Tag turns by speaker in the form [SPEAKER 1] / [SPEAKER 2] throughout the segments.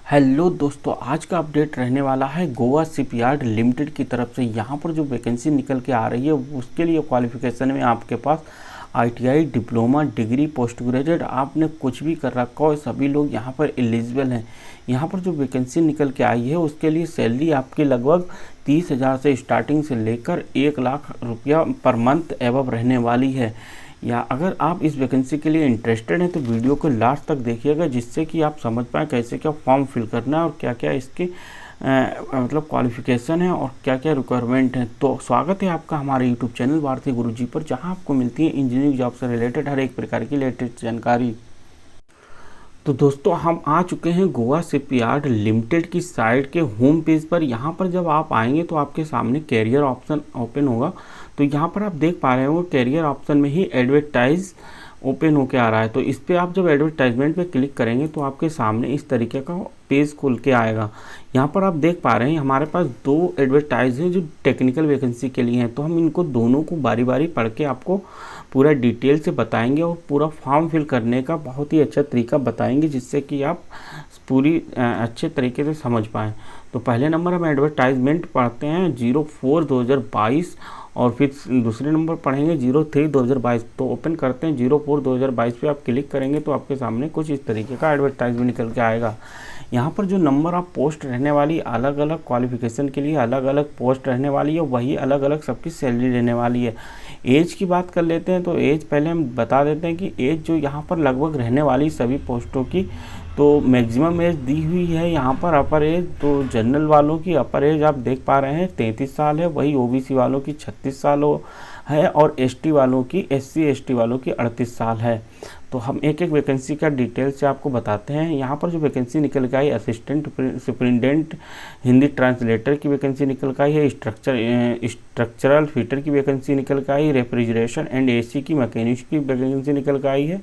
[SPEAKER 1] Hello दोस्तों, आज का अपडेट रहने वाला है गोवा शिपयार्ड लिमिटेड की तरफ से। यहाँ पर जो वैकेंसी निकल के आ रही है उसके लिए क्वालिफिकेशन में आपके पास ITI, diploma, degree, post graduate आपने कुछ भी कर रखा हो, सभी लोग यहाँ पर एलिजिबल हैं। यहाँ पर जो वैकेंसी निकल के आई है उसके लिए सैलरी आपकी लगभग 30,000 से स्टार्टिंग से लेकर 1,00,000 रुपया पर मंथ एवब रहने वाली है। या अगर आप इस वैकेंसी के लिए इंटरेस्टेड हैं तो वीडियो को लास्ट तक देखिएगा, जिससे कि आप समझ पाएँ कैसे क्या फॉर्म फिल करना है और क्या क्या इसके मतलब क्वालिफिकेशन है और क्या क्या रिक्वायरमेंट है। तो स्वागत है आपका हमारे यूट्यूब चैनल भारती गुरुजी पर, जहां आपको मिलती है इंजीनियरिंग जॉब से रिलेटेड हर एक प्रकार की लेटेस्ट जानकारी। तो दोस्तों, हम आ चुके हैं गोवा शिपयार्ड लिमिटेड की साइट के होम पेज पर। यहाँ पर जब आप आएंगे तो आपके सामने कैरियर ऑप्शन ओपन होगा। तो यहाँ पर आप देख पा रहे हो कैरियर ऑप्शन में ही एडवर्टाइज ओपन होके आ रहा है। तो इस पर आप जब एडवर्टाइजमेंट पे क्लिक करेंगे तो आपके सामने इस तरीके का पेज खुल के आएगा। यहाँ पर आप देख पा रहे हैं हमारे पास दो एडवर्टाइज हैं जो टेक्निकल वैकेंसी के लिए हैं। तो हम इनको दोनों को बारी बारी पढ़ के आपको पूरा डिटेल से बताएंगे और पूरा फॉर्म फिल करने का बहुत ही अच्छा तरीका बताएंगे, जिससे कि आप पूरी अच्छे तरीके से समझ पाएँ। तो पहले नंबर हम एडवर्टाइजमेंट पढ़ते हैं 04/2022 और फिर दूसरे नंबर पढ़ेंगे 03/2022। तो ओपन करते हैं 04/2022 पे आप क्लिक करेंगे तो आपके सामने कुछ इस तरीके का एडवर्टाइजमेंट निकल के आएगा। यहाँ पर जो नंबर ऑफ पोस्ट रहने वाली, अलग अलग क्वालिफिकेशन के लिए अलग अलग पोस्ट रहने वाली है, वही अलग अलग सबकी सैलरी रहने वाली है। एज की बात कर लेते हैं तो एज पहले हम बता देते हैं कि एज जो यहाँ पर लगभग रहने वाली सभी पोस्टों की, तो मैक्सिमम एज दी हुई है यहाँ पर अपर एज। तो जनरल वालों की अपर एज आप देख पा रहे हैं 33 साल है, वही ओबीसी वालों की 36 साल है और एसटी वालों की, एससी एसटी वालों की 38 साल है। तो हम एक एक वैकेंसी का डिटेल से आपको बताते हैं। यहाँ पर जो वैकेंसी निकल के आई, असिस्टेंट सुपरिटेंडेंट हिंदी ट्रांसलेटर की वैकेंसी निकल के आई है, स्ट्रक्चरल फिटर की वैकेंसी निकल के आई, रेफ्रिजरेशन एंड एसी की मैकेनिक की वैकेंसी निकल के आई है,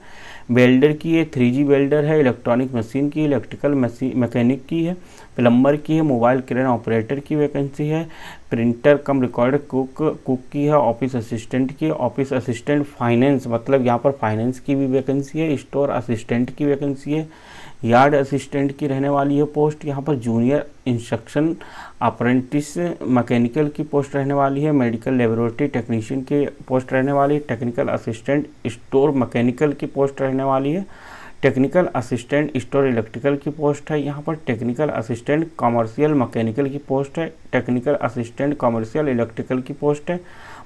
[SPEAKER 1] वेल्डर की है, 3G वेल्डर है, इलेक्ट्रॉनिक मशीन की, इलेक्ट्रिकल मैकेनिक की है, प्लम्बर की है, मोबाइल क्रेन ऑपरेटर की वैकेंसी है, प्रिंटर कम रिकॉर्ड कुक की है, ऑफिस असिस्टेंट की, ऑफिस असिस्टेंट फाइनेंस मतलब यहाँ पर फाइनेंस की भी वैकेंसी है, स्टोर असिस्टेंट की वैकेंसी है, यार्ड असिस्टेंट की रहने वाली है पोस्ट। यहाँ पर जूनियर इंस्ट्रक्शन अप्रेंटिस मैकेनिकल की पोस्ट रहने वाली है, मेडिकल लेबोरेटरी टेक्नीशियन की पोस्ट रहने वाली है, टेक्निकल असिस्टेंट स्टोर मैकेनिकल की पोस्ट रहने वाली है, टेक्निकल असिस्टेंट स्टोर इलेक्ट्रिकल की पोस्ट है। यहाँ पर टेक्निकल असिस्टेंट कॉमर्शियल मैकेनिकल की पोस्ट है, टेक्निकल असिस्टेंट कॉमर्शियल इलेक्ट्रिकल की पोस्ट है,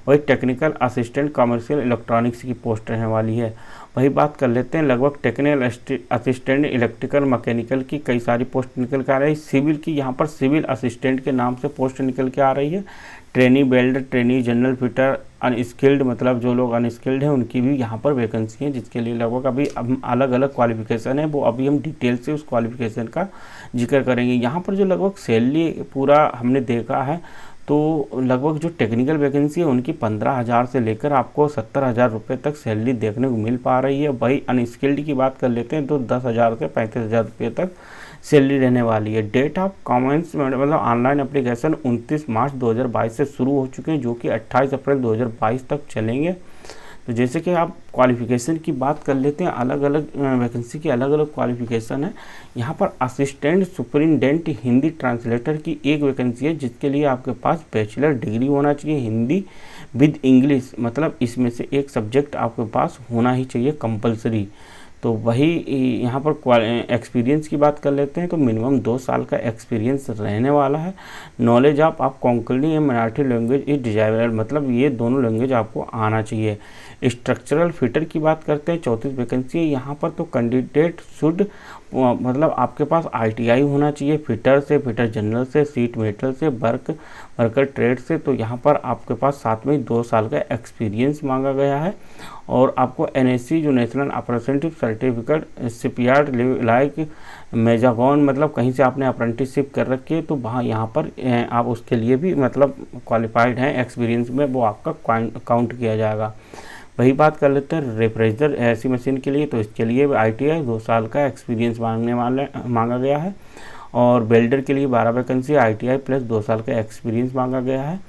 [SPEAKER 1] वही टेक्निकल असिस्टेंट कॉमर्शियल इलेक्ट्रॉनिक्स की पोस्ट रहने वाली है। वही बात कर लेते हैं लगभग टेक्निकल असिस्टेंट इलेक्ट्रिकल मैकेनिकल की कई सारी पोस्ट निकल के आ रही है। सिविल की यहाँ पर सिविल असिस्टेंट के नाम से पोस्ट निकल के आ रही है, trainee welder, trainee general fitter, unskilled मतलब जो लोग अनस्किल्ड हैं उनकी भी यहाँ पर वैकेंसी है, जिसके लिए लगभग अभी अलग अलग क्वालिफिकेशन है, वो अभी हम डिटेल से उस क्वालिफिकेशन का जिक्र करेंगे। यहाँ पर जो लगभग सैलरी पूरा हमने देखा है तो लगभग जो टेक्निकल वैकेंसी है उनकी 15,000 से लेकर आपको 70,000 रुपये तक सैलरी देखने को मिल पा रही है। वही अनस्किल्ड की बात कर लेते हैं तो 10,000 से 35,000 रुपये तक सैलरी रहने वाली है। डेट ऑफ कमेंस मतलब ऑनलाइन एप्लीकेशन 29 मार्च 2022 से शुरू हो चुके हैं, जो कि 28 अप्रैल 2022 तक चलेंगे। तो जैसे कि आप क्वालिफिकेशन की बात कर लेते हैं, अलग अलग वैकेंसी की अलग अलग क्वालिफिकेशन है। यहाँ पर असिस्टेंट सुपरिटेंडेंट हिंदी ट्रांसलेटर की एक वैकेंसी है, जिसके लिए आपके पास बैचलर डिग्री होना चाहिए हिंदी विद इंग्लिश, मतलब इसमें से एक सब्जेक्ट आपके पास होना ही चाहिए कंपलसरी। तो वही यहाँ पर एक्सपीरियंस की बात कर लेते हैं तो मिनिमम 2 साल का एक्सपीरियंस रहने वाला है। Knowledge of Konkani and Marathi language is desirable, मतलब ये दोनों लैंग्वेज आपको आना चाहिए। स्ट्रक्चरल फिटर की बात करते हैं 34 वैकेंसी है यहाँ पर। तो कैंडिडेट शुड मतलब आपके पास आईटीआई होना चाहिए फिटर से, फिटर जनरल से, सीट मेटल से, वर्कर ट्रेड से। तो यहाँ पर आपके पास साथ में 2 साल का एक्सपीरियंस मांगा गया है और आपको एनएससी जो national apprenticeship certificate shipyard like Mazagon मतलब कहीं से आपने अप्रेंटिसशिप कर रखी है तो वहाँ यहाँ पर आप उसके लिए भी मतलब क्वालिफाइड हैं एक्सपीरियंस में, वो आपका काउंट किया जाएगा। वही बात कर लेते हैं रेफ्रिजरेटर ऐसी मशीन के लिए, तो इसके लिए आईटीआई 2 साल का एक्सपीरियंस मांगा गया है। और वेल्डर के लिए 12 वैकेंसी, आईटीआई प्लस 2 साल का एक्सपीरियंस मांगा गया है।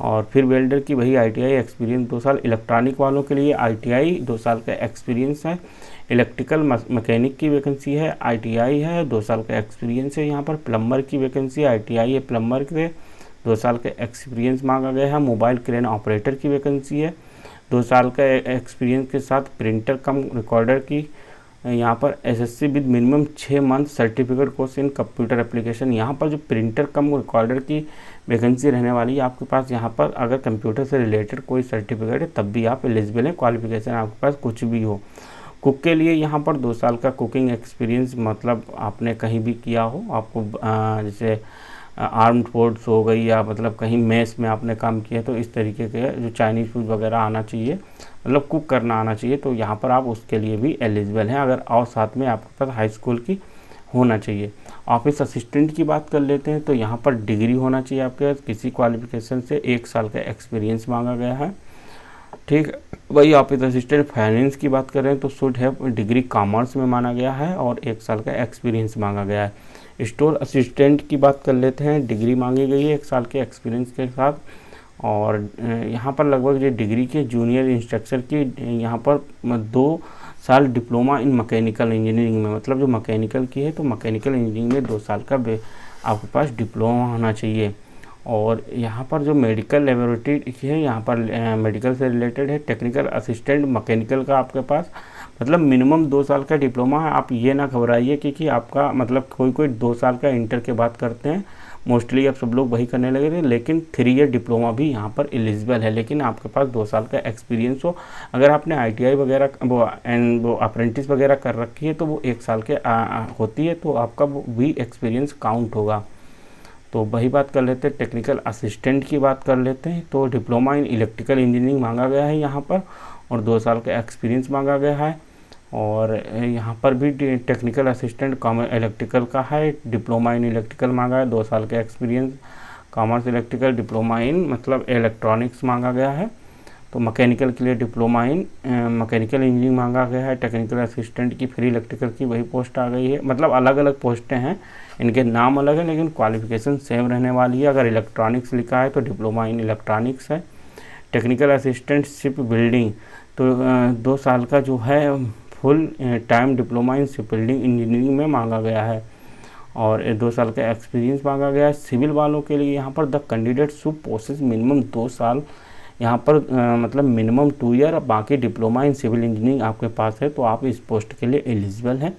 [SPEAKER 1] और फिर वेल्डर की वही ITI एक्सपीरियंस 2 साल, इलेक्ट्रॉनिक वालों के लिए ITI 2 साल का एक्सपीरियंस है, इलेक्ट्रिकल मैकेनिक की वैकेंसी है, ITI है, 2 साल का एक्सपीरियंस है। यहाँ पर प्लम्बर की वैकेंसी है, ITI है प्लम्बर के, 2 साल का एक्सपीरियंस मांगा गया है। मोबाइल क्रेन ऑपरेटर की वैकेंसी है, 2 साल का एक्सपीरियंस के साथ प्रिंटर कम रिकॉर्डर की। यहाँ पर SSC with minimum 6 month certificate course in computer application. यहाँ पर जो प्रिंटर कम रिकॉर्डर की वैकेंसी रहने वाली है आपके पास, यहाँ पर अगर कंप्यूटर से रिलेटेड कोई सर्टिफिकेट है तब भी आप एलिजिबल हैं, क्वालिफिकेशन आपके पास कुछ भी हो। कुक के लिए यहाँ पर 2 साल का कुकिंग एक्सपीरियंस, मतलब आपने कहीं भी किया हो, आपको जैसे आर्म्ड फोर्स हो गई या मतलब कहीं मेस में आपने काम किया, तो इस तरीके के जो चाइनीज़ फूड वगैरह आना चाहिए, मतलब कुक करना आना चाहिए, तो यहाँ पर आप उसके लिए भी एलिजिबल हैं अगर, और साथ में आपके पास हाई स्कूल की होना चाहिए। ऑफिस असिस्टेंट की बात कर लेते हैं, तो यहाँ पर डिग्री होना चाहिए आपके पास किसी क्वालिफिकेशन से, 1 साल का एक्सपीरियंस मांगा गया है। ठीक, वही ऑफिस असिस्टेंट फाइनेंस की बात कर रहे हैं तो शुड है डिग्री कॉमर्स में माना गया है और 1 साल का एक्सपीरियंस मांगा गया है। स्टोर असिस्टेंट की बात कर लेते हैं, डिग्री मांगी गई है 1 साल के एक्सपीरियंस के साथ, और यहाँ पर लगभग जो डिग्री के जूनियर इंस्ट्रक्टर की यहाँ पर 2 साल डिप्लोमा इन मैकेनिकल इंजीनियरिंग में, मतलब जो मैकेनिकल की है तो मैकेनिकल इंजीनियरिंग में 2 साल का आपके पास डिप्लोमा होना चाहिए। और यहाँ पर जो मेडिकल लेबोरेटरी है, यहाँ पर मेडिकल से रिलेटेड है। टेक्निकल असिस्टेंट मैकेनिकल का आपके पास मतलब मिनिमम 2 साल का डिप्लोमा है। आप ये ना घबराइए क्योंकि आपका मतलब कोई 2 साल का इंटर के बाद करते हैं, मोस्टली अब सब लोग वही करने लगे थे, लेकिन 3 ईयर डिप्लोमा भी यहाँ पर एलिजिबल है, लेकिन आपके पास 2 साल का एक्सपीरियंस हो। अगर आपने ITI वगैरह वो अप्रेंटिस वगैरह कर रखी है तो वो 1 साल के होती है, तो आपका वो भी एक्सपीरियंस काउंट होगा। तो वही बात कर लेते हैं, टेक्निकल असिस्टेंट की बात कर लेते हैं, तो डिप्लोमा इन इलेक्ट्रिकल इंजीनियरिंग मांगा गया है यहाँ पर, और 2 साल का एक्सपीरियंस मांगा गया है। और यहाँ पर भी टेक्निकल असिस्टेंट इलेक्ट्रिकल का है, डिप्लोमा इन इलेक्ट्रिकल मांगा है, 2 साल का experience, commerce electrical, diploma in मतलब इलेक्ट्रॉनिक्स मांगा गया है। तो मैकेनिकल के लिए डिप्लोमा इन मैकेनिकल इंजीनियरिंग मांगा गया है। टेक्निकल असिस्टेंट की फ्री इलेक्ट्रिकल की वही पोस्ट आ गई है, मतलब अलग अलग पोस्टें हैं, इनके नाम अलग है लेकिन क्वालिफिकेशन सेम रहने वाली है। अगर इलेक्ट्रॉनिक्स लिखा है तो डिप्लोमा इन इलेक्ट्रॉनिक्स है। टेक्निकल असिस्टेंट शिप बिल्डिंग, तो 2 साल का जो है full time diploma in ship building engineering में मांगा गया है, और 2 साल का एक्सपीरियंस मांगा गया है। सिविल वालों के लिए यहाँ पर the candidate should possess minimum 2 साल, यहाँ पर मतलब मिनिमम 2 ईयर, बाकी डिप्लोमा इन सिविल इंजीनियरिंग आपके पास है तो आप इस पोस्ट के लिए एलिजिबल हैं।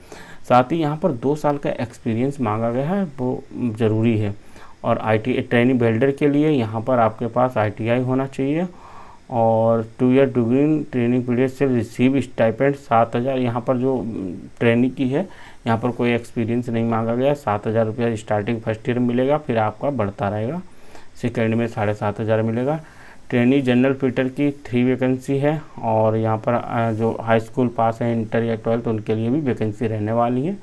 [SPEAKER 1] साथ ही यहाँ पर 2 साल का एक्सपीरियंस मांगा गया है, वो ज़रूरी है। और ITI ट्रेनिंग वेल्डर के लिए यहाँ पर आपके पास ITI होना चाहिए, और 2 ईयर डिग्री ट्रेनिंग पीरियड से रिसीव स्टाइपेंड 7,000। यहाँ पर जो ट्रेनिंग की है यहाँ पर कोई एक्सपीरियंस नहीं मांगा गया, 7,000 रुपया स्टार्टिंग फर्स्ट ईयर मिलेगा, फिर आपका बढ़ता रहेगा, सेकेंड में 7,500 मिलेगा। ट्रेनी जनरल फिटर की 3 वैकेंसी है, और यहाँ पर जो हाई स्कूल पास है इंटर या 12th उनके लिए भी वैकेंसी रहने वाली है,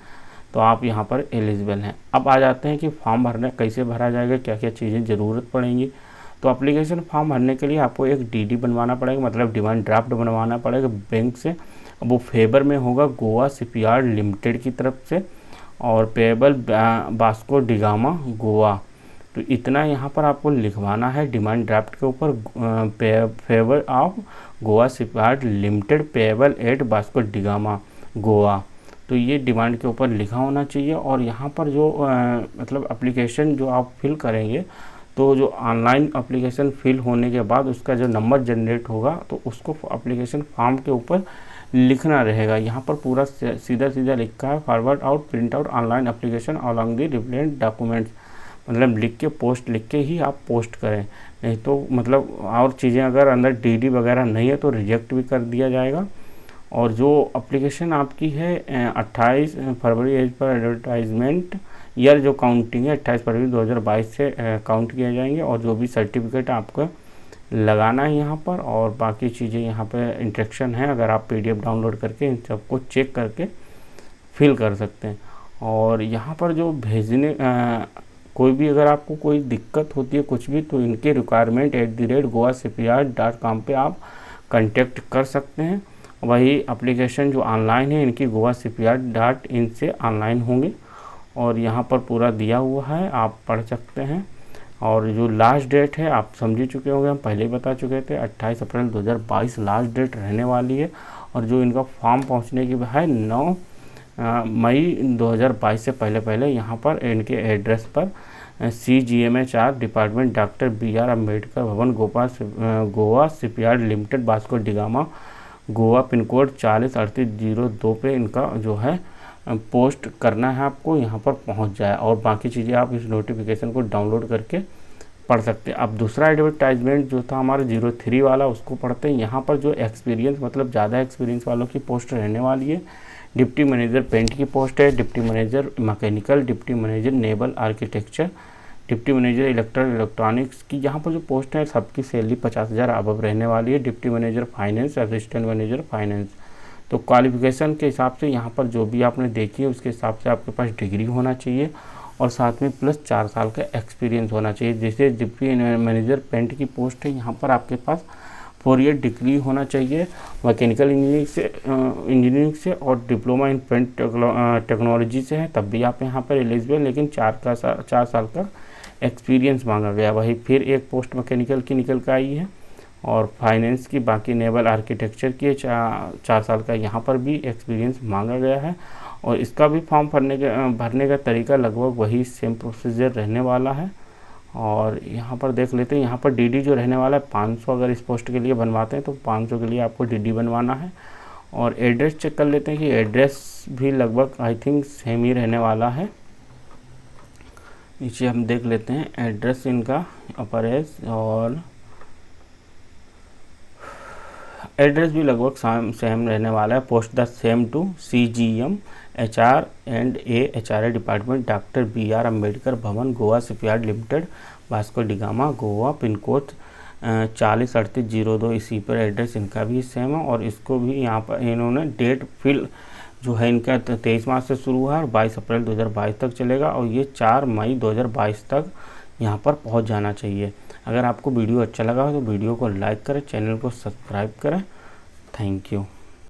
[SPEAKER 1] तो आप यहाँ पर एलिजिबल हैं। अब आ जाते हैं कि फॉर्म भरना कैसे भरा जाएगा, क्या क्या चीज़ें ज़रूरत पड़ेंगी। तो एप्लीकेशन फॉर्म भरने के लिए आपको एक DD बनवाना पड़ेगा, मतलब डिमांड ड्राफ्ट बनवाना पड़ेगा बैंक से। वो फेवर में होगा गोवा शिपयार्ड लिमिटेड की तरफ से, और payable Vasco D gamma Goa. तो इतना यहाँ पर आपको लिखवाना है डिमांड ड्राफ्ट के ऊपर, favour of Goa shipyard limited payable eight Vasco D gamma Goa. तो ये डिमांड के ऊपर लिखा होना चाहिए। और यहाँ पर जो मतलब एप्लीकेशन जो आप फिल करेंगे, तो जो ऑनलाइन एप्लीकेशन फिल होने के बाद उसका जो नंबर जनरेट होगा तो उसको एप्लीकेशन फॉर्म के ऊपर लिखना रहेगा। यहाँ पर पूरा सीधा सीधा लिखा है, forward out print out online application along the relevant documents, मतलब लिख के पोस्ट लिख के ही आप पोस्ट करें, नहीं तो मतलब और चीज़ें अगर अंदर DD वगैरह नहीं है तो रिजेक्ट भी कर दिया जाएगा। और जो एप्लीकेशन आपकी है 28 फरवरी एज पर एडवर्टाइजमेंट ईयर जो काउंटिंग है 28 फरवरी 2022 से काउंट किए जाएंगे, और जो भी सर्टिफिकेट आपको लगाना है यहाँ पर, और बाकी चीज़ें यहाँ पे इंस्ट्रक्शन है, अगर आप PDF डाउनलोड करके इन सबको चेक करके फिल कर सकते हैं। और यहाँ पर जो भेजने कोई भी अगर आपको कोई दिक्कत होती है कुछ भी, तो इनके requirement@goashipyard.com पे आप कांटेक्ट कर सकते हैं। वही एप्लीकेशन जो ऑनलाइन है इनकी goashipyard.in से ऑनलाइन होंगे, और यहाँ पर पूरा दिया हुआ है, आप पढ़ सकते हैं। और जो लास्ट डेट है आप समझ ही चुके होंगे, हम पहले ही बता चुके थे 28 अप्रैल 2022 लास्ट डेट रहने वाली है। और जो इनका फॉर्म पहुंचने की है 9 मई 2022 से पहले यहाँ पर इनके एड्रेस पर CGMHR department doctor BR Ambedkar Bhavan Goa shipyard limited Vasco da Gama Goa pin code 403802 पे इनका जो है पोस्ट करना है आपको, यहाँ पर पहुँच जाए। और बाकी चीज़ें आप इस नोटिफिकेशन को डाउनलोड करके पढ़ सकते हैं। अब दूसरा एडवर्टाइजमेंट जो था हमारा 03 वाला, उसको पढ़ते हैं। यहाँ पर जो एक्सपीरियंस मतलब ज़्यादा एक्सपीरियंस वालों की पोस्ट रहने वाली है। डिप्टी मैनेजर पेंट की पोस्ट है, deputy manager mechanical, deputy manager naval architecture, deputy manager electronics की यहाँ पर जो पोस्ट है सबकी सैलरी 50,000 अबव रहने वाली है। Deputy manager finance, assistant manager finance. तो क्वालिफिकेशन के हिसाब से यहाँ पर जो भी आपने देखी है उसके हिसाब से आपके पास डिग्री होना चाहिए और साथ में प्लस 4 साल का एक्सपीरियंस होना चाहिए। जैसे डिप्टी मैनेजर पेंट की पोस्ट है, यहाँ पर आपके पास 4 ईयर डिग्री होना चाहिए मैकेनिकल इंजीनियरिंग से और डिप्लोमा इन पेंट टेक्नोलॉजी से है, तब भी आप यहाँ पर एलिजिबल। लेकिन 4 साल का एक्सपीरियंस मांगा गया। वही फिर एक पोस्ट मैकेनिकल की निकल कर आई है और फाइनेंस की, बाकी नेवल आर्किटेक्चर की 4 साल का यहाँ पर भी एक्सपीरियंस मांगा गया है। और इसका भी फॉर्म भरने का तरीका लगभग वही सेम प्रोसीजर रहने वाला है। और यहाँ पर देख लेते हैं, यहाँ पर DD जो रहने वाला है 500, अगर इस पोस्ट के लिए बनवाते हैं तो 500 के लिए आपको DD बनवाना है। और एड्रेस चेक कर लेते हैं कि एड्रेस भी लगभग आई थिंक सेम ही रहने वाला है। नीचे हम देख लेते हैं एड्रेस इनका अपर एज, और एड्रेस भी लगभग सेम रहने वाला है। Post the same to CGMHR and HRA department doctor BR Ambedkar Bhavan Goa shipyard limited Vasco da Gama Goa pin code 403802। इसी पर एड्रेस इनका भी सेम है। और इसको भी यहाँ पर इन्होंने डेट फिल जो है इनका 23 मार्च से शुरू है और 22 अप्रैल 2022 तक चलेगा और ये 4 मई 2022 तक यहाँ पर पहुँच जाना चाहिए। अगर आपको वीडियो अच्छा लगा हो तो वीडियो को लाइक करें, चैनल को सब्सक्राइब करें। Thank you.